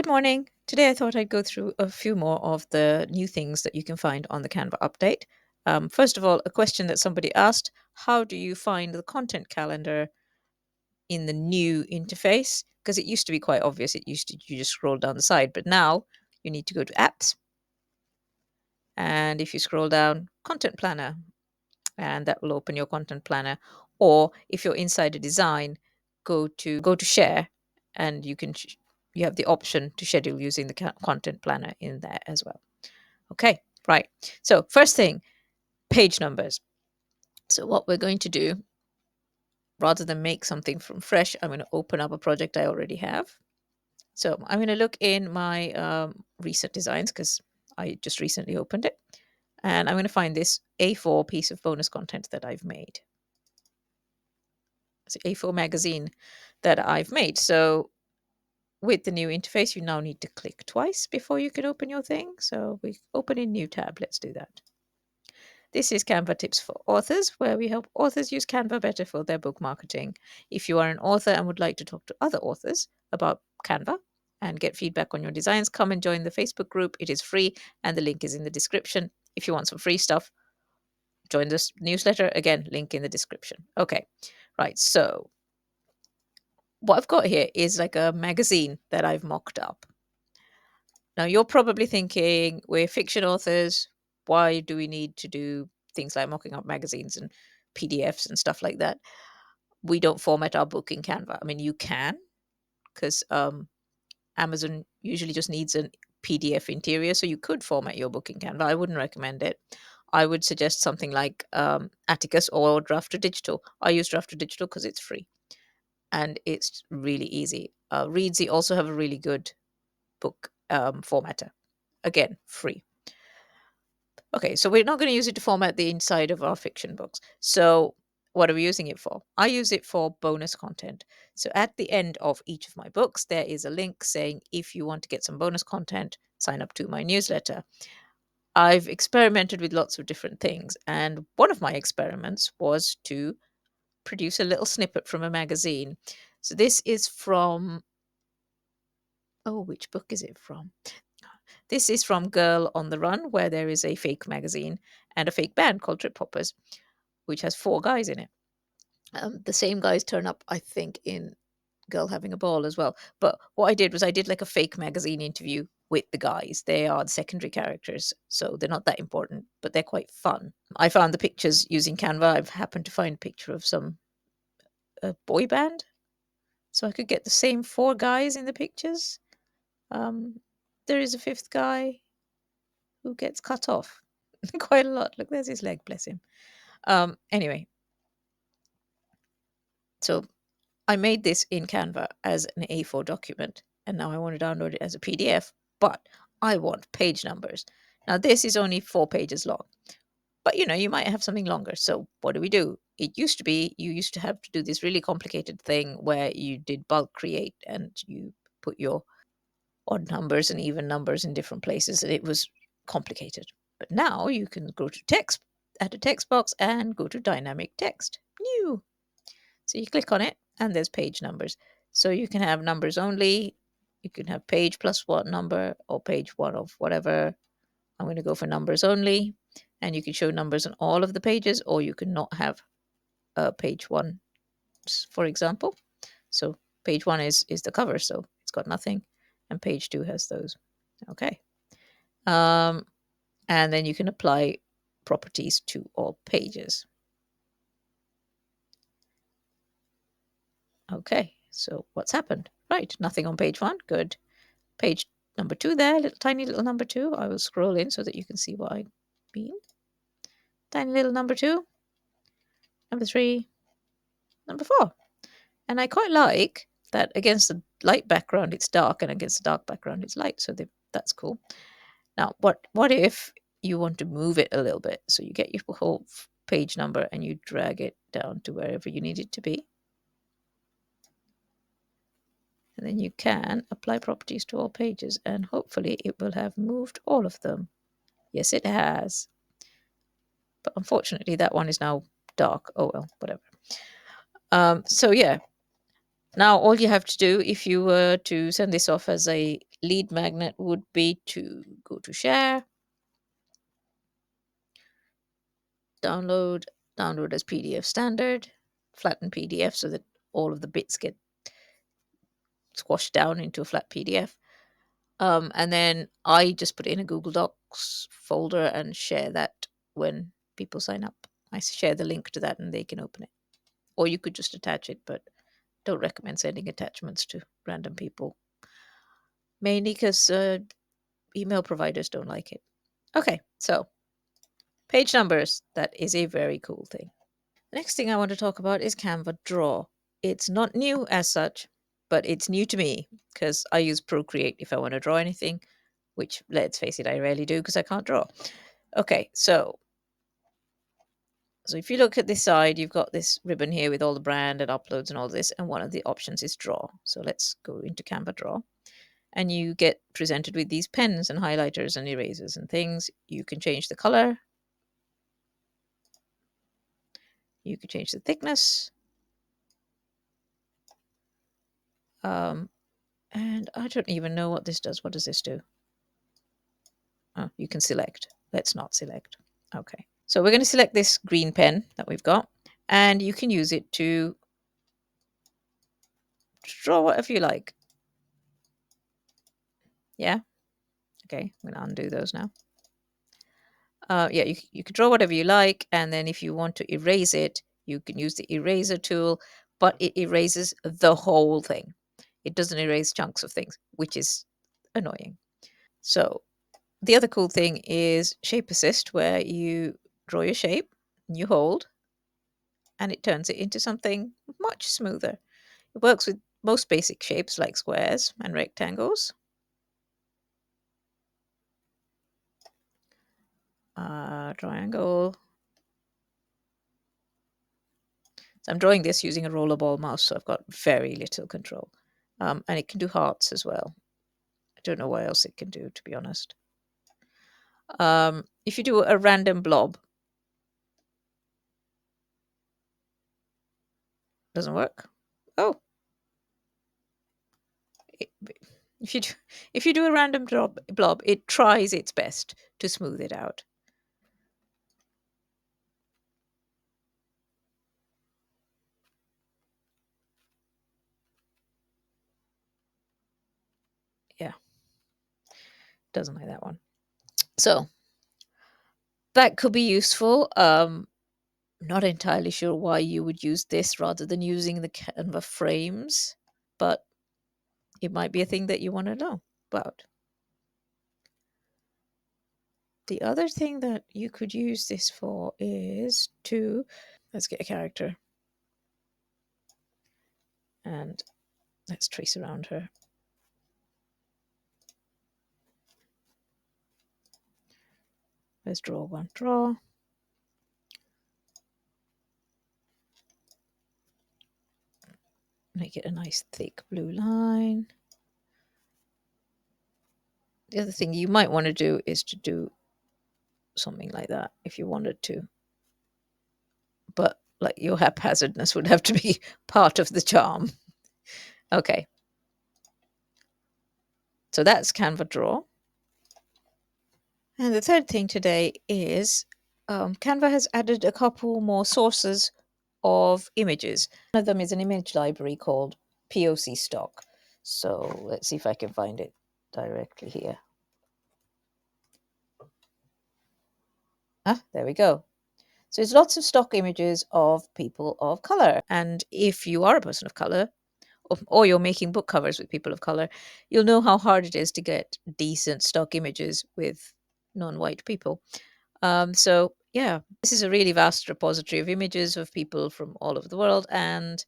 Good morning. Today I thought I'd go through a few more of the new things that you can find on the Canva update. First of all, a question that somebody asked: how do you find the content calendar in the new interface? Because it used to be quite obvious. It used to you just scroll down the side, but now you need to go to Apps, and if you scroll down, Content Planner, and that will open your Content Planner. Or if you're inside a design, go to Share, and you have the option to schedule using the Content Planner in there as well. Okay, right. So first thing, page numbers. So what we're going to do, rather than make something from fresh, I'm going to open up a project I already have. So I'm going to look in my recent designs because I just recently opened it. And I'm going to find this A4 piece of bonus content that I've made. It's an A4 magazine that I've made. So with the new interface, you now need to click twice before you can open your thing. So we open a new tab. Let's do that. This is Canva Tips for Authors, where we help authors use Canva better for their book marketing. If you are an author and would like to talk to other authors about Canva and get feedback on your designs, come and join the Facebook group. It is free, and the link is in the description. If you want some free stuff, join this newsletter. Again, link in the description. Okay, right. So what I've got here is like a magazine that I've mocked up. Now, you're probably thinking, we're fiction authors. Why do we need to do things like mocking up magazines and PDFs and stuff like that? We don't format our book in Canva. I mean, you can, because Amazon usually just needs a PDF interior. So you could format your book in Canva. I wouldn't recommend it. I would suggest something like Atticus or Draft to Digital. I use Draft to Digital because it's free and it's really easy. Readsy also have a really good book formatter. Again, free. Okay, so we're not going to use it to format the inside of our fiction books. So what are we using it for? I use it for bonus content. So at the end of each of my books, there is a link saying, if you want to get some bonus content, sign up to my newsletter. I've experimented with lots of different things. And one of my experiments was to produce a little snippet from a magazine. So this is from, oh, which book is it from? This is from Girl on the Run, where there is a fake magazine and a fake band called Trip Hoppers, which has four guys in it. The same guys turn up, I think, in Girl Having a Ball as well. But what I did was I did like a fake magazine interview with the guys. They are the secondary characters, so they're not that important, but they're quite fun. I found the pictures using Canva. I've happened to find a picture of some boy band, so I could get the same four guys in the pictures. There is a fifth guy who gets cut off quite a lot. Look, there's his leg, bless him. Anyway, so I made this in Canva as an A4 document, and now I want to download it as a PDF, but I want page numbers. Now, this is only 4 pages long, but you might have something longer. So, what do? It used to be you used to have to do this really complicated thing where you did bulk create and you put your odd numbers and even numbers in different places, and it was complicated. But now you can go to text, add a text box, and go to dynamic text. New. So you click on it, and there's page numbers. So you can have numbers only. You can have page plus one number or page one of whatever. I'm going to go for numbers only. And you can show numbers on all of the pages, or you can not have page one, for example. So page one is the cover, so it's got nothing. And page two has those. Okay. And then you can apply properties to all pages. Okay, so what's happened? Right, nothing on page one. Good. Page number two there, tiny little number two. I will scroll in so that you can see what I mean. Tiny little number two, number three, number four. And I quite like that against the light background, it's dark, and against the dark background, it's light. So that's cool. Now, what if you want to move it a little bit? So you get your whole page number and you drag it down to wherever you need it to be. And then you can apply properties to all pages, and hopefully it will have moved all of them. Yes, it has. But unfortunately, that one is now dark. Oh, well, whatever. So yeah, now all you have to do, if you were to send this off as a lead magnet would be to go to share, download, download as PDF standard, flatten PDF so that all of the bits get squashed down into a flat PDF. And then I just put it in a Google Docs folder and share that when people sign up. I share the link to that and they can open it. Or you could just attach it, but don't recommend sending attachments to random people. Mainly because email providers don't like it. Okay, so page numbers. That is a very cool thing. The next thing I want to talk about is Canva Draw. It's not new as such, but it's new to me because I use Procreate if I want to draw anything, which, let's face it, I rarely do because I can't draw. Okay, so if you look at this side, you've got this ribbon here with all the brand and uploads and all this, and one of the options is Draw. So let's go into Canva Draw. And you get presented with these pens and highlighters and erasers and things. You can change the color. You can change the thickness. And I don't even know what this does. What does this do? Oh, you can select. Let's not select. Okay. So we're going to select this green pen that we've got, and you can use it to draw whatever you like. Yeah. Okay. I'm going to undo those now. Yeah, you can draw whatever you like, and then if you want to erase it, you can use the eraser tool, but it erases the whole thing. It doesn't erase chunks of things, which is annoying. So the other cool thing is Shape Assist, where you draw your shape, you hold, and it turns it into something much smoother. It works with most basic shapes like squares and rectangles. Triangle. So I'm drawing this using a rollerball mouse, so I've got very little control. And it can do hearts as well. I don't know what else it can do, to be honest. If you do a random blob, doesn't work. Oh, it, if you do, if you do a random blob, it tries its best to smooth it out. Yeah, doesn't like that one. So that could be useful. Not entirely sure why you would use this rather than using the Canva frames, but it might be a thing that you want to know about. The other thing that you could use this for is to, let's get a character and let's trace around her. Let's draw one, draw. Make it a nice thick blue line. The other thing you might want to do is to do something like that if you wanted to. But like your haphazardness would have to be part of the charm. Okay. So that's Canva Draw. And the third thing today is Canva has added a couple more sources of images. One of them is an image library called POC Stock. So let's see if I can find it directly here. Ah, there we go. So it's lots of stock images of people of color. And if you are a person of color, or you're making book covers with people of color, you'll know how hard it is to get decent stock images with non-white people. So yeah, this is a really vast repository of images of people from all over the world, and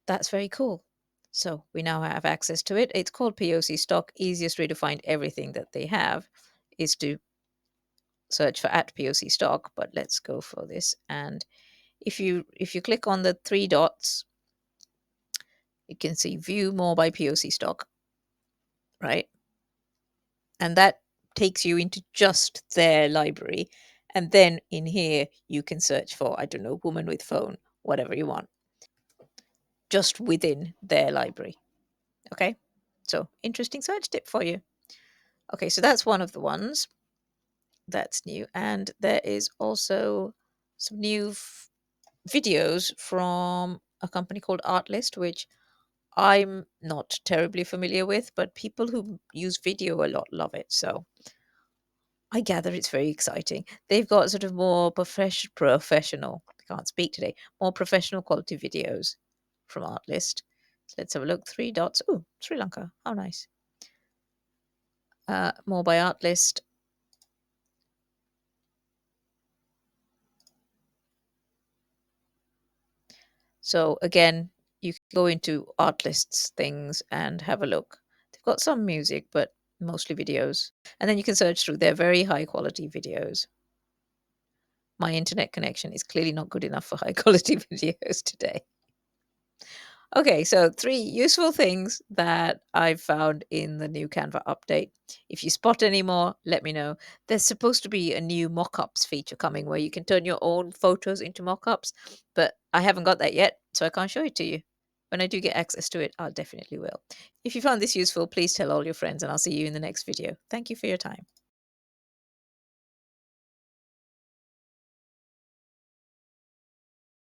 that's very cool. So we now have access to it. It's called POC Stock. Easiest way to find everything that they have is to search for at POC Stock, but let's go for this. And if you click on the three dots, you can see view more by POC Stock, right? And that takes you into just their library. And then in here, you can search for, I don't know, woman with phone, whatever you want, just within their library. Okay. So interesting search tip for you. Okay, so that's one of the ones that's new. And there is also some new videos from a company called Artlist, which I'm not terribly familiar with, but people who use video a lot love it. So I gather it's very exciting. They've got sort of more professional, I can't speak today, more professional quality videos from Artlist. So let's have a look. Three dots. Oh, Sri Lanka. How nice. More by Artlist. So again, you can go into Artlist's things and have a look. They've got some music, but mostly videos. And then you can search through their very high quality videos. My internet connection is clearly not good enough for high quality videos today. Okay, so 3 useful things that I've found in the new Canva update. If you spot any more, let me know. There's supposed to be a new mockups feature coming where you can turn your own photos into mockups, but I haven't got that yet, so I can't show it to you. When I do get access to it, I'll definitely will. If you found this useful, please tell all your friends and I'll see you in the next video. Thank you for your time.